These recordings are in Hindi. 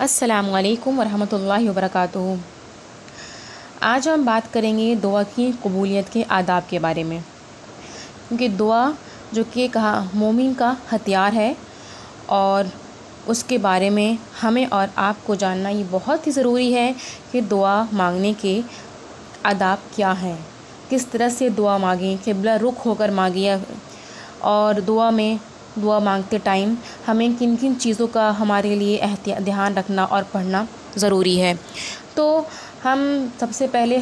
अस्सलामु अलैकुम वरहमतुल्लाहि वबरकातुहू। आज हम बात करेंगे दुआ की कबूलियत के आदाब के बारे में, क्योंकि दुआ जो कि कहा मोमिन का हथियार है और उसके बारे में हमें और आपको जानना ये बहुत ही ज़रूरी है कि दुआ मांगने के आदाब क्या हैं, किस तरह से दुआ मांगें, क़िबला रुख होकर मांगिए और दुआ मांगते टाइम हमें किन किन चीज़ों का हमारे लिए ध्यान रखना और पढ़ना ज़रूरी है। तो हम सबसे पहले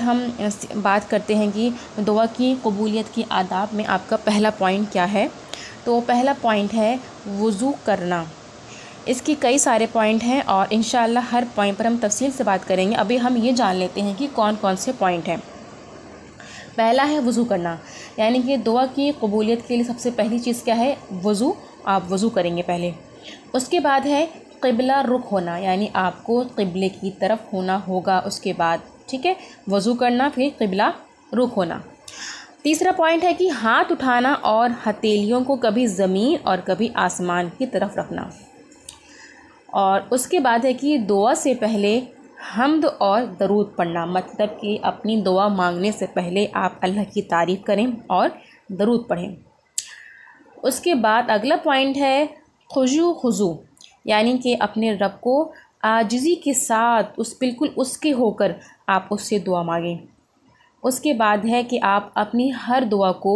बात करते हैं कि दुआ की कबूलियत की आदाब में आपका पहला पॉइंट क्या है। तो पहला पॉइंट है वुज़ू करना। इसकी कई सारे पॉइंट हैं और इंशाअल्लाह हर पॉइंट पर हम तफसील से बात करेंगे। अभी हम ये जान लेते हैं कि कौन कौन से पॉइंट हैं। पहला है वज़ू करना, यानी कि दुआ की कबूलियत के लिए सबसे पहली चीज़ क्या है, वज़ू। आप वज़ू करेंगे पहले। उसके बाद है क़िबला रुख होना, यानी आपको क़िबले की तरफ होना होगा उसके बाद, ठीक है। वज़ू करना, फिर क़िबला रुख होना। तीसरा पॉइंट है कि हाथ उठाना और हथेलियों को कभी ज़मीन और कभी आसमान की तरफ रखना। और उसके बाद है कि दुआ से पहले हम्द और दरूद पढ़ना, मतलब कि अपनी दुआ मांगने से पहले आप अल्लाह की तारीफ़ करें और दरूद पढ़ें। उसके बाद अगला पॉइंट है खुजू, यानी कि अपने रब को आजिज़ी के साथ बिल्कुल उसके होकर आप उससे दुआ मांगें। उसके बाद है कि आप अपनी हर दुआ को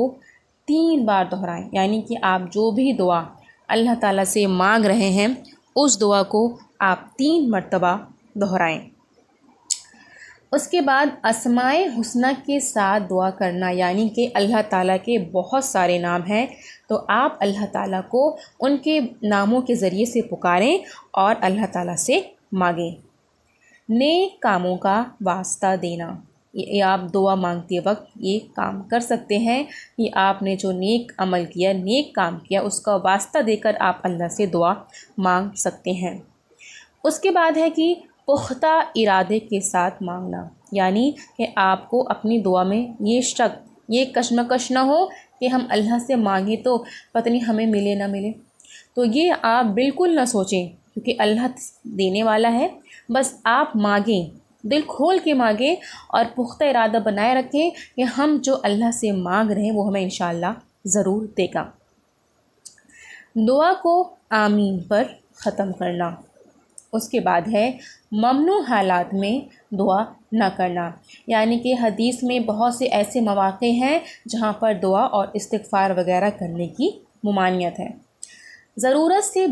3 बार दोहराएं, यानी कि आप जो भी दुआ अल्लाह ताला से मांग रहे हैं उस दुआ को आप 3 मरतबा दोहराएं। उसके बाद अस्माए हुस्ना के साथ दुआ करना, यानी कि अल्लाह ताला के बहुत सारे नाम हैं, तो आप अल्लाह ताला को उनके नामों के ज़रिए से पुकारें और अल्लाह ताला से मांगें। नेक कामों का वास्ता देना, ये आप दुआ मांगते वक्त ये काम कर सकते हैं कि आपने जो नेक अमल किया, नेक काम किया, उसका वास्ता देकर आप अल्लाह से दुआ मांग सकते हैं। उसके बाद है कि पुख्ता इरादे के साथ मांगना, यानी कि आपको अपनी दुआ में ये कशमकश ना हो कि हम अल्लाह से मांगे तो पता नहीं हमें मिले ना मिले। तो ये आप बिल्कुल ना सोचें, क्योंकि अल्लाह देने वाला है। बस आप मांगें, दिल खोल के मांगें और पुख्ता इरादा बनाए रखें कि हम जो अल्लाह से मांग रहे हैं वो हमें इंशाअल्लाह ज़रूर देगा। दुआ को आमीन पर ख़त्म करना। उसके बाद है ममनू हालात में दुआ ना करना, यानी कि हदीस में बहुत से ऐसे मौक़े हैं जहाँ पर दुआ और इस्तिग़फ़ार वग़ैरह करने की ममानियत है। ज़रूरत से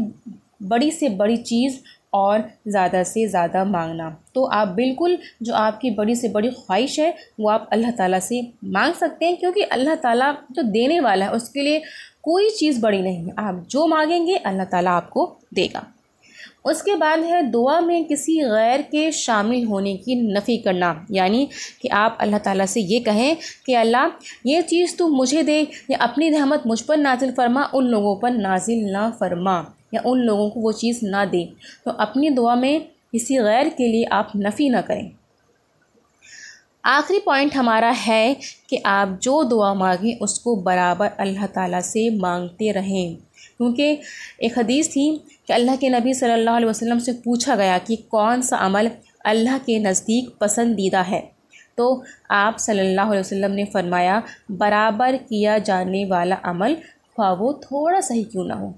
बड़ी चीज़ और ज़्यादा से ज़्यादा मांगना, तो आप बिल्कुल जो आपकी बड़ी से बड़ी ख्वाहिश है वो आप अल्लाह ताला से मांग सकते हैं, क्योंकि अल्लाह ताला जो देने वाला है उसके लिए कोई चीज़ बड़ी नहीं है। आप जो मांगेंगे अल्लाह ताला आपको देगा। उसके बाद है दुआ में किसी गैर के शामिल होने की नफ़ी करना, यानी कि आप अल्लाह ताला से ये कहें कि अल्लाह ये चीज़ तू मुझे दे, या अपनी रहमत मुझ पर नाजिल फरमा, उन लोगों पर नाजिल ना फरमा, या उन लोगों को वो चीज़ ना दे। तो अपनी दुआ में किसी गैर के लिए आप नफ़ी ना करें। आखिरी पॉइंट हमारा है कि आप जो दुआ मांगें उसको बराबर अल्लाह ताला से मांगते रहें, क्योंकि एक हदीस थी कि अल्लाह के नबी सल्लल्लाहु अलैहि वसल्लम से पूछा गया कि कौन सा अमल अल्लाह के नज़दीक पसंदीदा है, तो आप सल्लल्लाहु अलैहि वसल्लम ने फरमाया बराबर किया जाने वाला अमल, ख्वाह वो थोड़ा सा ही क्यों ना हो।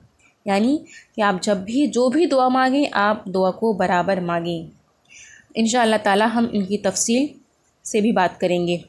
यानी कि आप जब भी जो भी दुआ मांगें आप दुआ को बराबर मांगें। इंशाअल्लाह ताला हम इनकी तफसील से भी बात करेंगे।